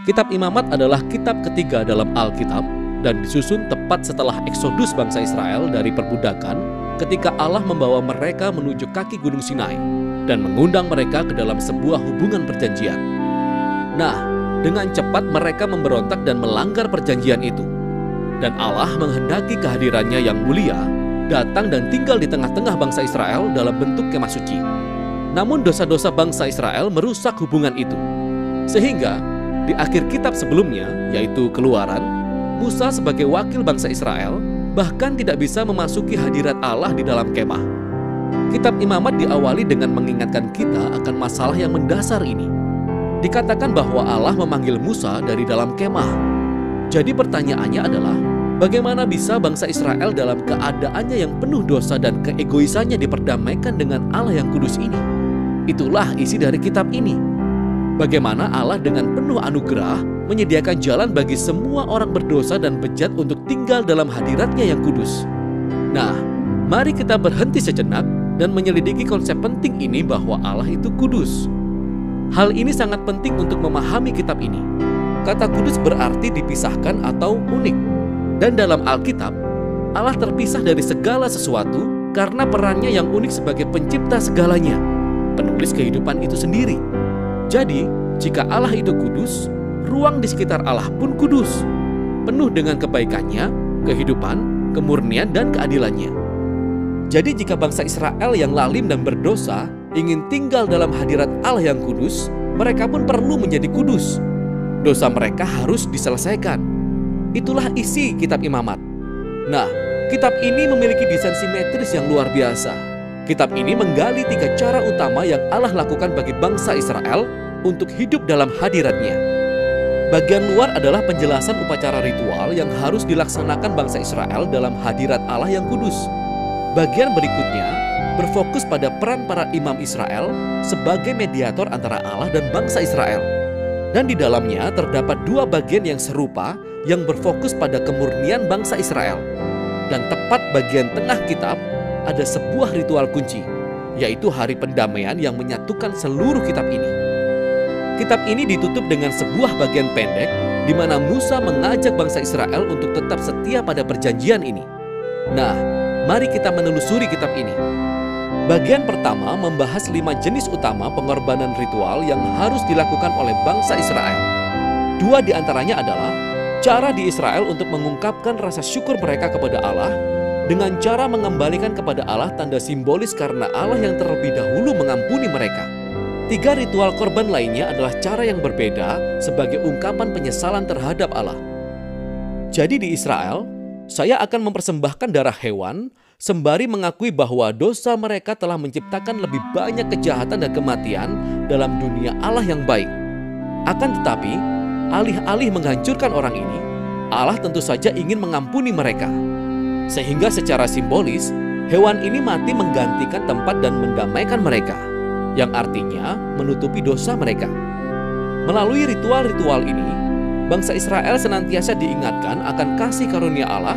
Kitab Imamat adalah kitab ketiga dalam Alkitab dan disusun tepat setelah eksodus bangsa Israel dari perbudakan ketika Allah membawa mereka menuju kaki Gunung Sinai dan mengundang mereka ke dalam sebuah hubungan perjanjian. Nah, dengan cepat mereka memberontak dan melanggar perjanjian itu. Dan Allah menghendaki kehadirannya yang mulia datang dan tinggal di tengah-tengah bangsa Israel dalam bentuk kemah suci. Namun dosa-dosa bangsa Israel merusak hubungan itu. Sehingga di akhir kitab sebelumnya, yaitu Keluaran, Musa sebagai wakil bangsa Israel bahkan tidak bisa memasuki hadirat Allah di dalam kemah. Kitab Imamat diawali dengan mengingatkan kita akan masalah yang mendasar ini. Dikatakan bahwa Allah memanggil Musa dari dalam kemah. Jadi pertanyaannya adalah, bagaimana bisa bangsa Israel dalam keadaannya yang penuh dosa dan keegoisannya diperdamaikan dengan Allah yang kudus ini? Itulah isi dari kitab ini. Bagaimana Allah dengan penuh anugerah menyediakan jalan bagi semua orang berdosa dan bejat untuk tinggal dalam hadiratnya yang kudus. Nah, mari kita berhenti sejenak dan menyelidiki konsep penting ini bahwa Allah itu kudus. Hal ini sangat penting untuk memahami kitab ini. Kata kudus berarti dipisahkan atau unik. Dan dalam Alkitab, Allah terpisah dari segala sesuatu karena perannya yang unik sebagai pencipta segalanya, penulis kehidupan itu sendiri. Jadi, jika Allah itu kudus, ruang di sekitar Allah pun kudus, penuh dengan kebaikannya, kehidupan, kemurnian, dan keadilannya. Jadi jika bangsa Israel yang lalim dan berdosa ingin tinggal dalam hadirat Allah yang kudus, mereka pun perlu menjadi kudus. Dosa mereka harus diselesaikan. Itulah isi kitab Imamat. Nah, kitab ini memiliki desain simetris yang luar biasa. Kitab ini menggali 3 cara utama yang Allah lakukan bagi bangsa Israel untuk hidup dalam hadiratnya. Bagian luar adalah penjelasan upacara ritual yang harus dilaksanakan bangsa Israel dalam hadirat Allah yang kudus. Bagian berikutnya berfokus pada peran para imam Israel sebagai mediator antara Allah dan bangsa Israel. Dan di dalamnya terdapat 2 bagian yang serupa yang berfokus pada kemurnian bangsa Israel. Dan tepat bagian tengah kitab ada sebuah ritual kunci, yaitu hari pendamaian yang menyatukan seluruh kitab ini. Kitab ini ditutup dengan sebuah bagian pendek di mana Musa mengajak bangsa Israel untuk tetap setia pada perjanjian ini. Nah, mari kita menelusuri kitab ini. Bagian pertama membahas 5 jenis utama pengorbanan ritual yang harus dilakukan oleh bangsa Israel. 2 di antaranya adalah cara di Israel untuk mengungkapkan rasa syukur mereka kepada Allah dengan cara mengembalikan kepada Allah tanda simbolis karena Allah yang terlebih dahulu mengampuni mereka. 3 ritual korban lainnya adalah cara yang berbeda sebagai ungkapan penyesalan terhadap Allah. Jadi di Israel, saya akan mempersembahkan darah hewan sembari mengakui bahwa dosa mereka telah menciptakan lebih banyak kejahatan dan kematian dalam dunia Allah yang baik. Akan tetapi, alih-alih menghancurkan orang ini, Allah tentu saja ingin mengampuni mereka. Sehingga secara simbolis, hewan ini mati menggantikan tempat dan mendamaikan mereka, yang artinya menutupi dosa mereka. Melalui ritual-ritual ini, bangsa Israel senantiasa diingatkan akan kasih karunia Allah,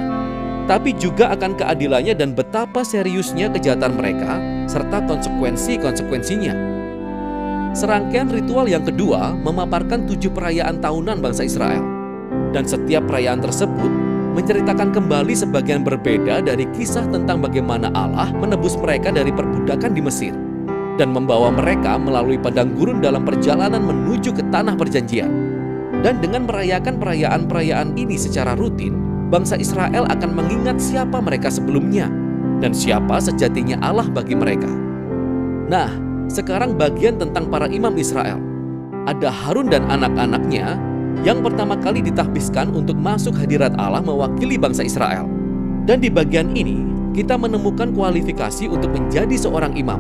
tapi juga akan keadilannya dan betapa seriusnya kejahatan mereka, serta konsekuensi-konsekuensinya. Serangkaian ritual yang kedua memaparkan 7 perayaan tahunan bangsa Israel. Dan setiap perayaan tersebut menceritakan kembali sebagian berbeda dari kisah tentang bagaimana Allah menebus mereka dari perbudakan di Mesir dan membawa mereka melalui padang gurun dalam perjalanan menuju ke tanah perjanjian. Dan dengan merayakan perayaan-perayaan ini secara rutin, bangsa Israel akan mengingat siapa mereka sebelumnya dan siapa sejatinya Allah bagi mereka. Nah, sekarang bagian tentang para imam Israel. Ada Harun dan anak-anaknya yang pertama kali ditahbiskan untuk masuk hadirat Allah mewakili bangsa Israel. Dan di bagian ini, kita menemukan kualifikasi untuk menjadi seorang imam.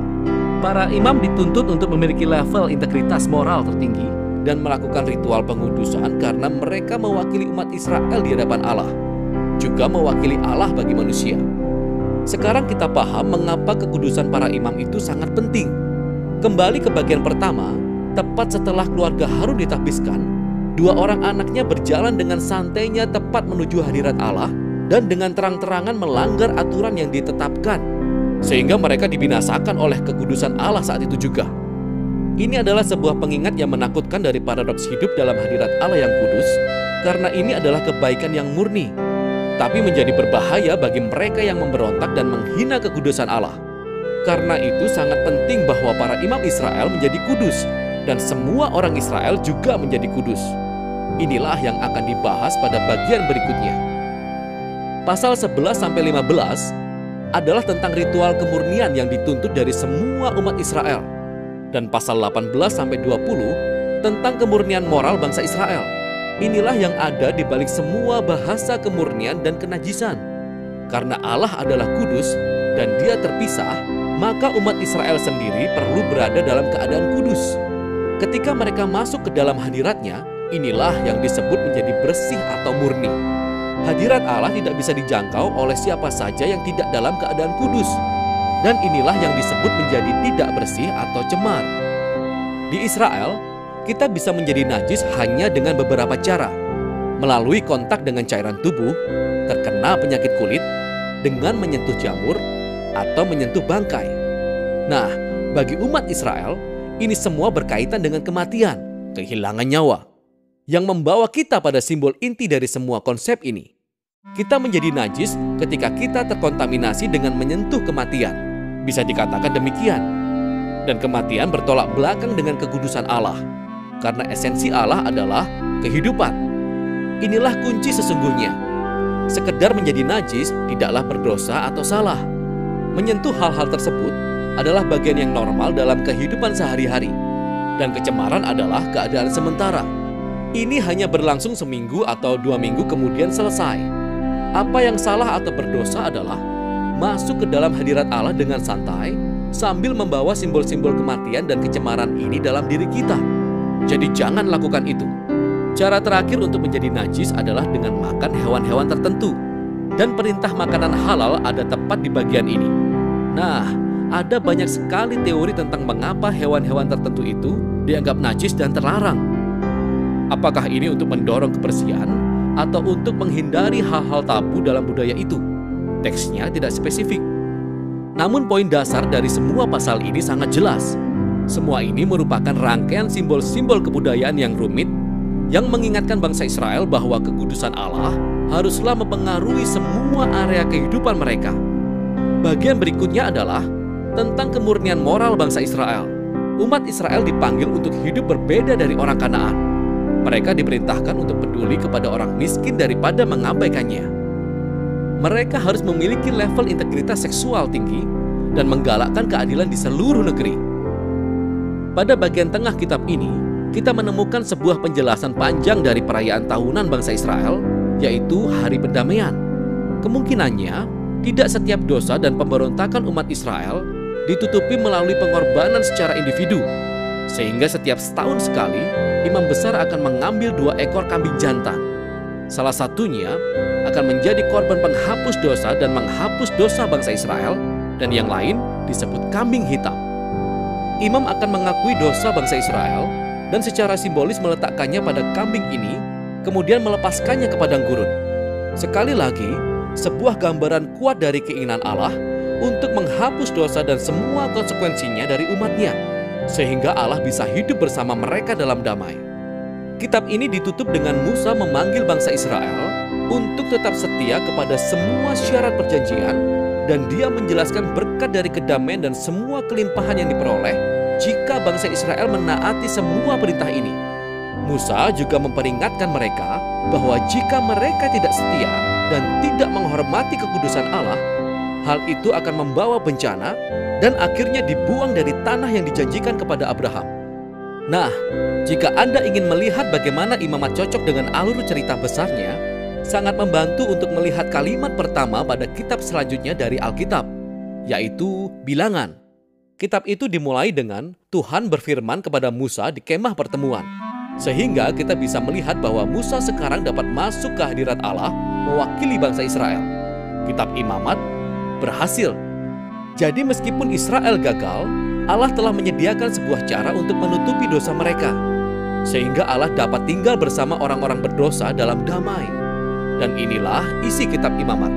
Para imam dituntut untuk memiliki level integritas moral tertinggi dan melakukan ritual pengudusan karena mereka mewakili umat Israel di hadapan Allah, juga mewakili Allah bagi manusia. Sekarang kita paham mengapa kekudusan para imam itu sangat penting. Kembali ke bagian pertama, tepat setelah keluarga Harun ditahbiskan, 2 orang anaknya berjalan dengan santainya tepat menuju hadirat Allah dan dengan terang-terangan melanggar aturan yang ditetapkan, sehingga mereka dibinasakan oleh kekudusan Allah saat itu juga. Ini adalah sebuah pengingat yang menakutkan dari paradoks hidup dalam hadirat Allah yang kudus, karena ini adalah kebaikan yang murni, tapi menjadi berbahaya bagi mereka yang memberontak dan menghina kekudusan Allah. Karena itu sangat penting bahwa para imam Israel menjadi kudus, dan semua orang Israel juga menjadi kudus. Inilah yang akan dibahas pada bagian berikutnya. Pasal 11-15 adalah tentang ritual kemurnian yang dituntut dari semua umat Israel. Dan pasal 18-20 tentang kemurnian moral bangsa Israel. Inilah yang ada di balik semua bahasa kemurnian dan kenajisan. Karena Allah adalah kudus dan Dia terpisah, maka umat Israel sendiri perlu berada dalam keadaan kudus. Ketika mereka masuk ke dalam hadirat-Nya, inilah yang disebut menjadi bersih atau murni. Hadirat Allah tidak bisa dijangkau oleh siapa saja yang tidak dalam keadaan kudus. Dan inilah yang disebut menjadi tidak bersih atau cemar. Di Israel, kita bisa menjadi najis hanya dengan beberapa cara. Melalui kontak dengan cairan tubuh, terkena penyakit kulit, dengan menyentuh jamur, atau menyentuh bangkai. Nah, bagi umat Israel, ini semua berkaitan dengan kematian, kehilangan nyawa. Yang membawa kita pada simbol inti dari semua konsep ini. Kita menjadi najis ketika kita terkontaminasi dengan menyentuh kematian. Bisa dikatakan demikian. Dan kematian bertolak belakang dengan kekudusan Allah. Karena esensi Allah adalah kehidupan. Inilah kunci sesungguhnya. Sekedar menjadi najis tidaklah berdosa atau salah. Menyentuh hal-hal tersebut adalah bagian yang normal dalam kehidupan sehari-hari. Dan kecemaran adalah keadaan sementara. Ini hanya berlangsung seminggu atau 2 minggu kemudian selesai. Apa yang salah atau berdosa adalah masuk ke dalam hadirat Allah dengan santai, sambil membawa simbol-simbol kematian dan kecemaran ini dalam diri kita. Jadi jangan lakukan itu. Cara terakhir untuk menjadi najis adalah dengan makan hewan-hewan tertentu. Dan perintah makanan halal ada tepat di bagian ini. Nah, ada banyak sekali teori tentang mengapa hewan-hewan tertentu itu dianggap najis dan terlarang. Apakah ini untuk mendorong kebersihan atau untuk menghindari hal-hal tabu dalam budaya itu? Teksnya tidak spesifik. Namun poin dasar dari semua pasal ini sangat jelas. Semua ini merupakan rangkaian simbol-simbol kebudayaan yang rumit yang mengingatkan bangsa Israel bahwa kekudusan Allah haruslah mempengaruhi semua area kehidupan mereka. Bagian berikutnya adalah tentang kemurnian moral bangsa Israel. Umat Israel dipanggil untuk hidup berbeda dari orang Kanaan. Mereka diperintahkan untuk peduli kepada orang miskin daripada mengabaikannya. Mereka harus memiliki level integritas seksual tinggi dan menggalakkan keadilan di seluruh negeri. Pada bagian tengah kitab ini, kita menemukan sebuah penjelasan panjang dari perayaan tahunan bangsa Israel, yaitu Hari Pendamaian. Kemungkinannya, tidak setiap dosa dan pemberontakan umat Israel ditutupi melalui pengorbanan secara individu, sehingga setiap setahun sekali, imam besar akan mengambil 2 ekor kambing jantan. Salah satunya akan menjadi korban penghapus dosa dan menghapus dosa bangsa Israel, dan yang lain disebut kambing hitam. Imam akan mengakui dosa bangsa Israel dan secara simbolis meletakkannya pada kambing ini, kemudian melepaskannya ke padang gurun. Sekali lagi, sebuah gambaran kuat dari keinginan Allah untuk menghapus dosa dan semua konsekuensinya dari umatnya, sehingga Allah bisa hidup bersama mereka dalam damai. Kitab ini ditutup dengan Musa memanggil bangsa Israel untuk tetap setia kepada semua syarat perjanjian, dan dia menjelaskan berkat dari kedamaian dan semua kelimpahan yang diperoleh jika bangsa Israel menaati semua perintah ini. Musa juga memperingatkan mereka bahwa jika mereka tidak setia dan tidak menghormati kekudusan Allah, hal itu akan membawa bencana dan akhirnya dibuang dari tanah yang dijanjikan kepada Abraham. Nah, jika Anda ingin melihat bagaimana imamat cocok dengan alur cerita besarnya, sangat membantu untuk melihat kalimat pertama pada kitab selanjutnya dari Alkitab, yaitu Bilangan. Kitab itu dimulai dengan Tuhan berfirman kepada Musa di kemah pertemuan, sehingga kita bisa melihat bahwa Musa sekarang dapat masuk ke hadirat Allah mewakili bangsa Israel. Kitab Imamat berhasil. Jadi meskipun Israel gagal, Allah telah menyediakan sebuah cara untuk menutupi dosa mereka, sehingga Allah dapat tinggal bersama orang-orang berdosa dalam damai. Dan inilah isi kitab Imamat.